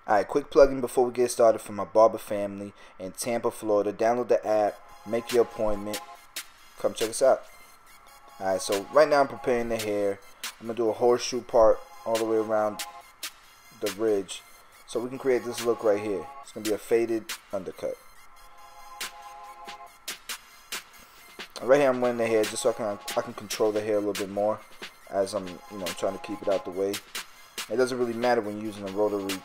Alright, quick plugin before we get started from my barber family in Tampa, Florida. Download the app, make your appointment, come check us out. Alright, so right now I'm preparing the hair. I'm going to do a horseshoe part all the way around the ridge so we can create this look right here. It's going to be a faded undercut. Right here I'm wearing the hair just so I can control the hair a little bit more as I'm trying to keep it out the way. It doesn't really matter when you're using a rotary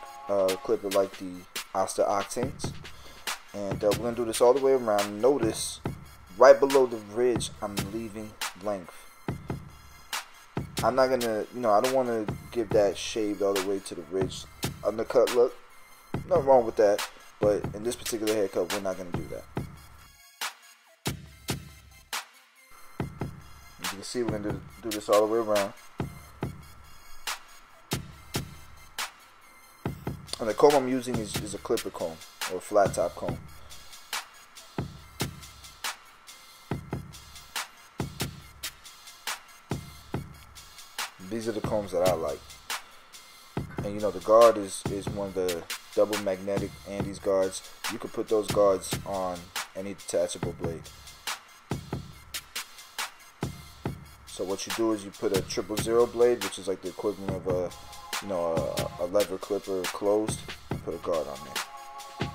clipper like the Asta Octanes. And we're going to do this all the way around. Notice right below the ridge I'm leaving length. I'm not going to, I don't want to give that shaved all the way to the ridge undercut look. Nothing wrong with that, but in this particular haircut we're not going to do that. As you can see, we're going to do this all the way around. And the comb I'm using is a clipper comb or a flat top comb. These are the combs that I like. And the guard is one of the double magnetic Andes guards. You could put those guards on any detachable blade. So what you do is you put a 000 blade, which is like the equivalent of a lever clipper closed, and put a guard on there.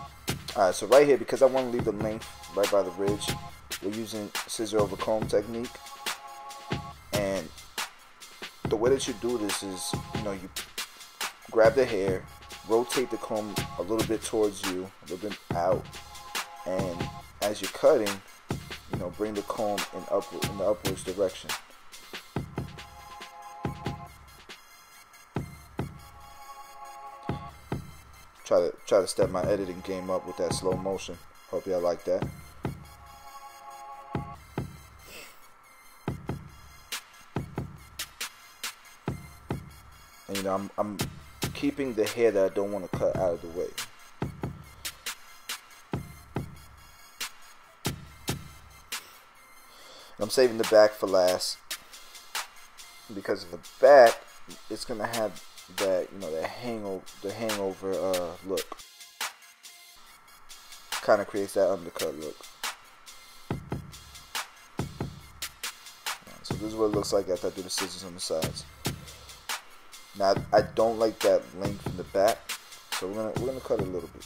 Alright, so right here, because I want to leave the length right by the ridge, we're using scissor over comb technique. And the way that you do this is, you grab the hair, rotate the comb a little bit towards you, a little bit out, and as you're cutting, bring the comb in the upwards direction. Try to step my editing game up with that slow motion. Hope y'all like that. And I'm keeping the hair that I don't want to cut out of the way. I'm saving the back for last because in the back it's gonna have that the hangover look. Kind of creates that undercut look. So this is what it looks like after I do the scissors on the sides. Now I don't like that length in the back, so we're gonna cut it a little bit.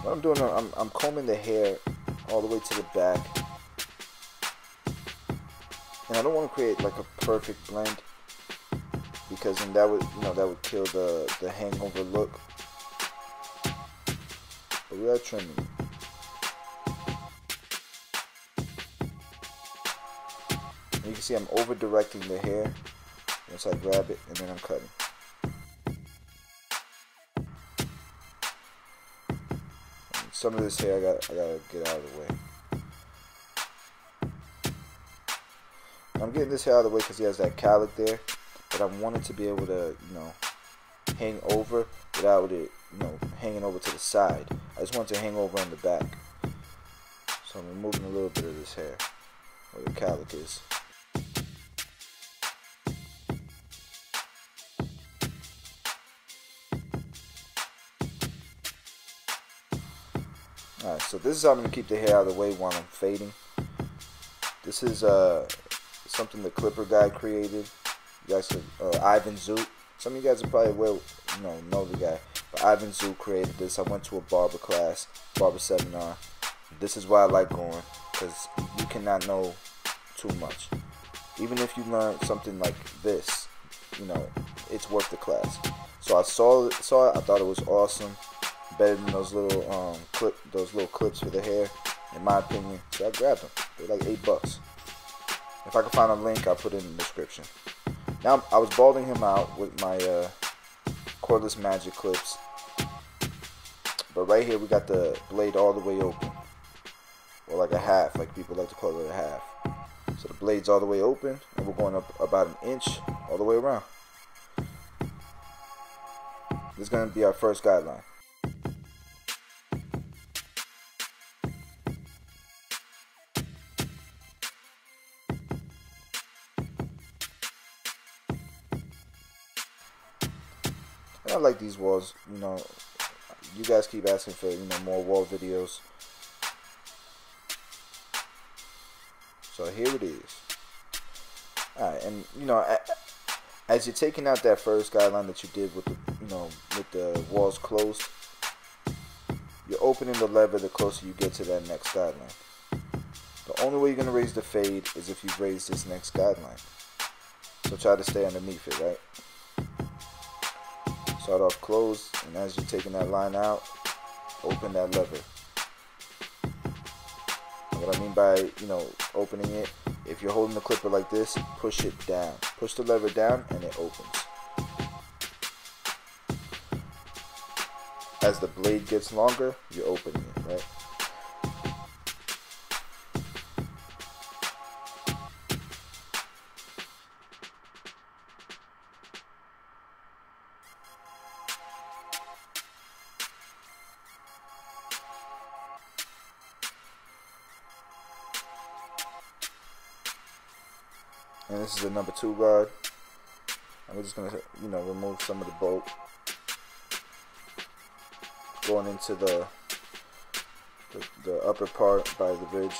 What I'm doing, I'm combing the hair all the way to the back, and I don't want to create like a perfect blend because then that would kill the hangover look. But we are trimming it. And you can see I'm over directing the hair once I grab it, and then I'm cutting. Some of this hair I gotta get out of the way. I'm getting this hair out of the way because he has that cowlick there, but I wanted to be able to, hang over without it, hanging over to the side. I just want it to hang over on the back. So I'm removing a little bit of this hair where the cowlick is. Alright, so this is how I'm going to keep the hair out of the way while I'm fading. This is something the clipper guy created. You guys could, Ivan Zoot. Some of you guys are probably know the guy. But Ivan Zoot created this. I went to a barber class, barber seminar. This is why I like going, because you cannot know too much. Even if you learn something like this, it's worth the class. So I saw it, I thought it was awesome. Better than those little clips for the hair, in my opinion. So I grabbed them. They're like $8. If I can find a link, I'll put it in the description. Now I was balding him out with my cordless magic clips, but right here we got the blade all the way open, or like a half, like people like to call it a half. So the blade's all the way open, and we're going up about an inch all the way around. This is going to be our first guideline. I like these walls. You guys keep asking for more wall videos. So here it is. Alright, and as you're taking out that first guideline that you did with the with the walls closed, you're opening the lever the closer you get to that next guideline. The only way you're gonna raise the fade is if you raise this next guideline. So try to stay underneath it, right? Start off closed, and as you're taking that line out, open that lever. And what I mean by opening it, if you're holding the clipper like this, push it down. Push the lever down and it opens. As the blade gets longer, you're opening it, right? And this is the number 2 guard. And we're just gonna, remove some of the bolt going into the upper part by the ridge.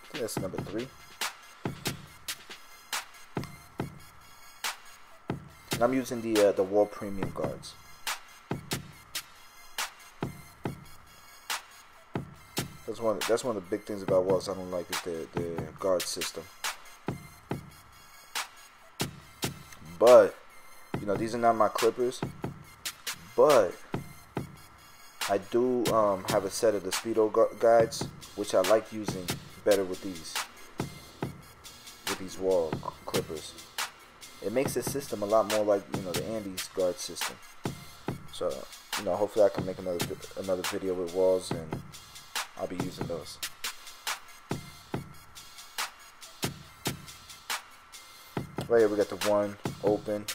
I think that's number 3. And I'm using the wall premium guards. That's one of the big things about walls I don't like is the guard system. But these are not my clippers. But I do have a set of the Speedo guides, which I like using better with these wall clippers. It makes the system a lot more like the Andy's guard system. So hopefully I can make another video with walls, and I'll be using those. Right here we got the 1 open,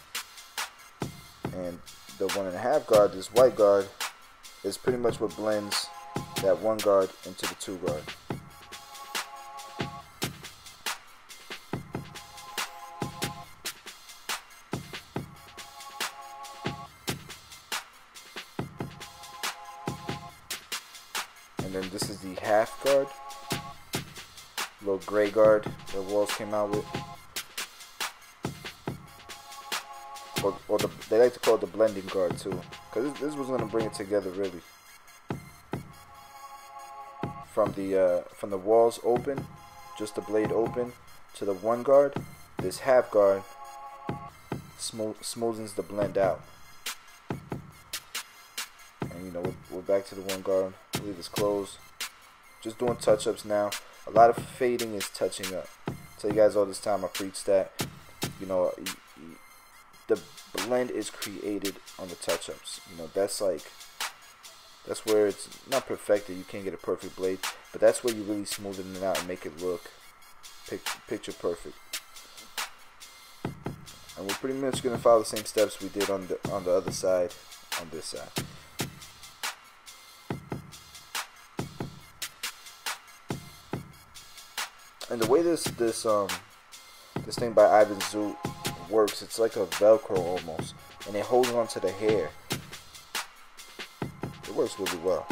and the 1.5 guard, this white guard, is pretty much what blends that 1 guard into the 2 guard. And then this is the half guard, little gray guard that walls came out with. Or they like to call it the blending guard too, because this was going to bring it together really. From the walls open, just the blade open, to the 1 guard, this half guard smoothens the blend out. And we're back to the 1 guard. I believe it's closed. Just doing touch-ups now. A lot of fading is touching up. I tell you guys all this time, I preach that. The blend is created on the touch-ups. That's where it's not perfected. You can't get a perfect blade, but that's where you really smoothen it out and make it look picture perfect. And we're pretty much gonna follow the same steps we did on the other side, on this side. And the way this thing by Ivan Zoot works, it's like a Velcro almost, and it holds on to the hair. It works really well.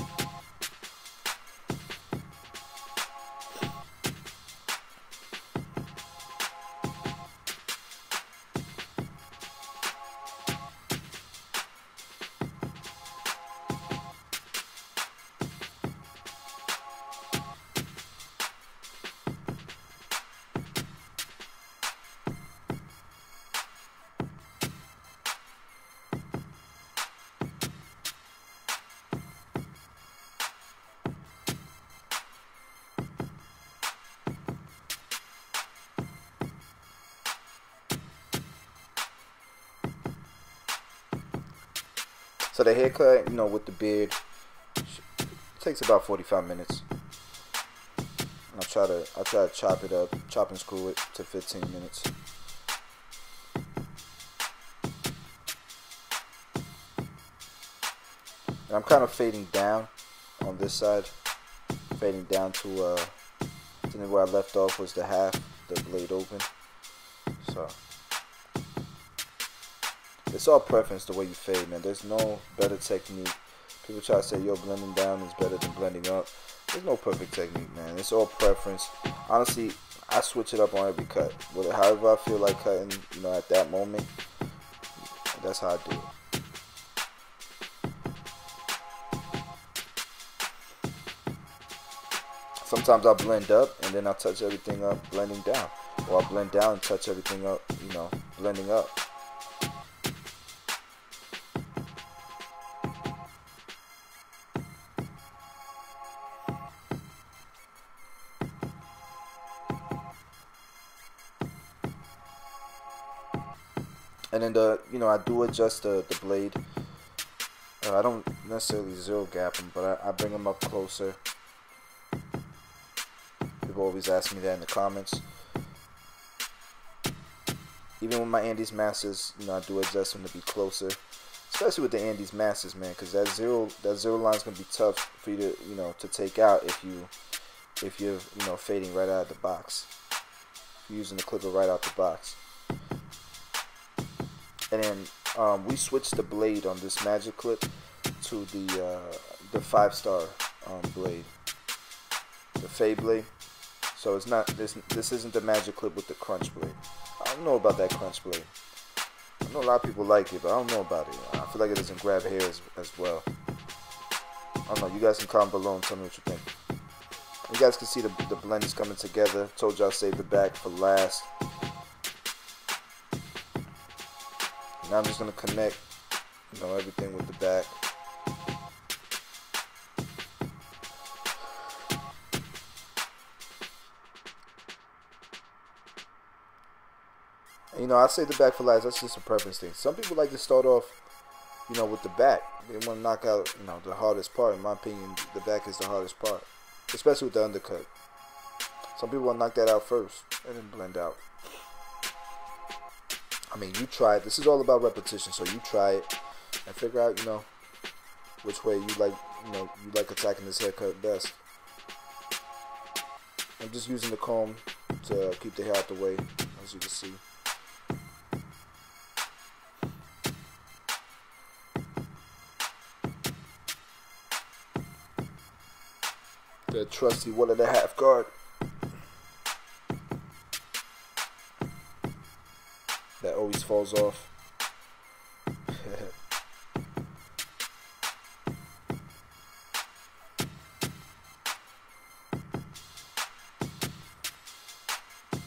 So the haircut, with the beard, takes about 45 minutes. And I'll try to chop it up, chop and screw it to 15 minutes. And I'm kind of fading down on this side, fading down to where I left off was the half, the blade open. So it's all preference the way you fade, man. There's no better technique. People try to say, yo, blending down is better than blending up. There's no perfect technique, man. It's all preference. Honestly, I switch it up on every cut. However I feel like cutting, you know, at that moment, that's how I do it. Sometimes I'll blend up and then I'll touch everything up blending down. Or I'll blend down and touch everything up, you know, blending up. And then you know, I do adjust the blade. I don't necessarily zero gap them, but I bring them up closer. People always ask me that in the comments. Even with my Andes Masters, you know, I do adjust them to be closer, especially with the Andes Masters, man, because that zero line is gonna be tough for you to, you know, to take out if you're you know, fading right out of the box. If you're using the clipper right out the box. And then we switched the blade on this magic clip to the 5-star blade, the fade blade. So it's not this isn't the magic clip with the crunch blade. I don't know about that crunch blade. I know a lot of people like it, but I don't know about it. I feel like it doesn't grab hair as well. I don't know. You guys can comment below and tell me what you think. You guys can see the blend is coming together. Told you I'll save the back for last. Now I'm just gonna connect, you know, everything with the back. And, you know, I say the back for last. That's just a preference thing. Some people like to start off, you know, with the back. They want to knock out, you know, the hardest part. In my opinion, the back is the hardest part, especially with the undercut. Some people want to knock that out first and then blend out. I mean, you try it. This is all about repetition, so you try it and figure out, you know, which way you like, you know, you like attacking this haircut best. I'm just using the comb to keep the hair out the way, as you can see. The trusty 1.5 guard. That always falls off.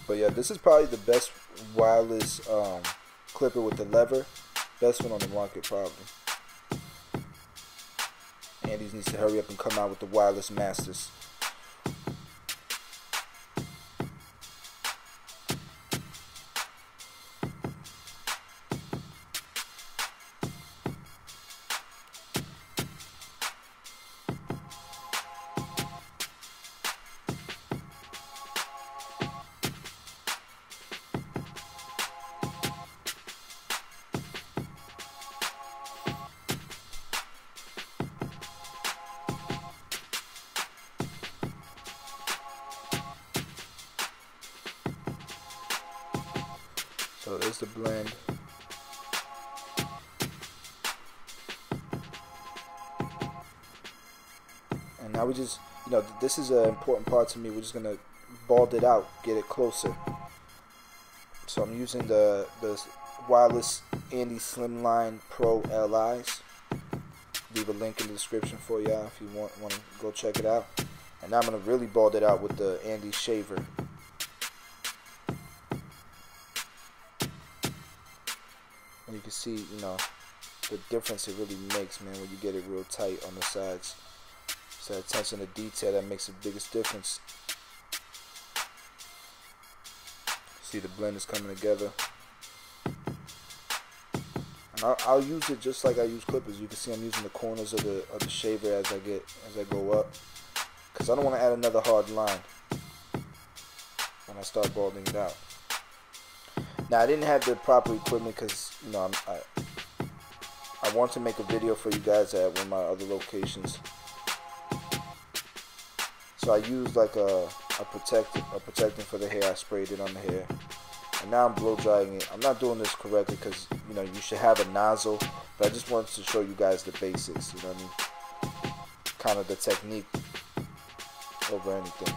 But yeah, this is probably the best wireless clipper with the lever. Best one on the market, probably. Andes needs to hurry up and come out with the wireless Masters. So there's the blend. And now we just, you know, this is an important part to me. We're just gonna bald it out, get it closer. So I'm using the wireless Andes Slimline Pro LIs. Leave a link in the description for y'all if you want to go check it out. And now I'm gonna really bald it out with the Andes shaver. And you can see, you know, the difference it really makes, man, when you get it real tight on the sides. It's that attention to detail that makes the biggest difference. See, the blend is coming together. And I'll use it just like I use clippers. You can see I'm using the corners of the shaver as I go up, because I don't want to add another hard line when I start balding it out. Now, I didn't have the proper equipment because, you know, I want to make a video for you guys at one of my other locations. So I used like a protectant for the hair. I sprayed it on the hair. and now I'm blow drying it. I'm not doing this correctly because, you know, you should have a nozzle, but I just wanted to show you guys the basics, you know what I mean? Kind of the technique over anything.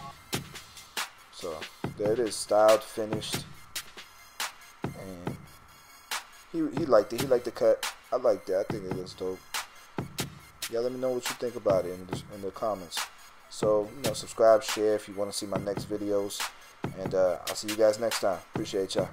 So there it is, styled, finished, and he liked it. He liked the cut. I liked it. I think it looks dope. Yeah, let me know what you think about it in the comments. So, you know, subscribe, share if you want to see my next videos, and I'll see you guys next time. Appreciate y'all.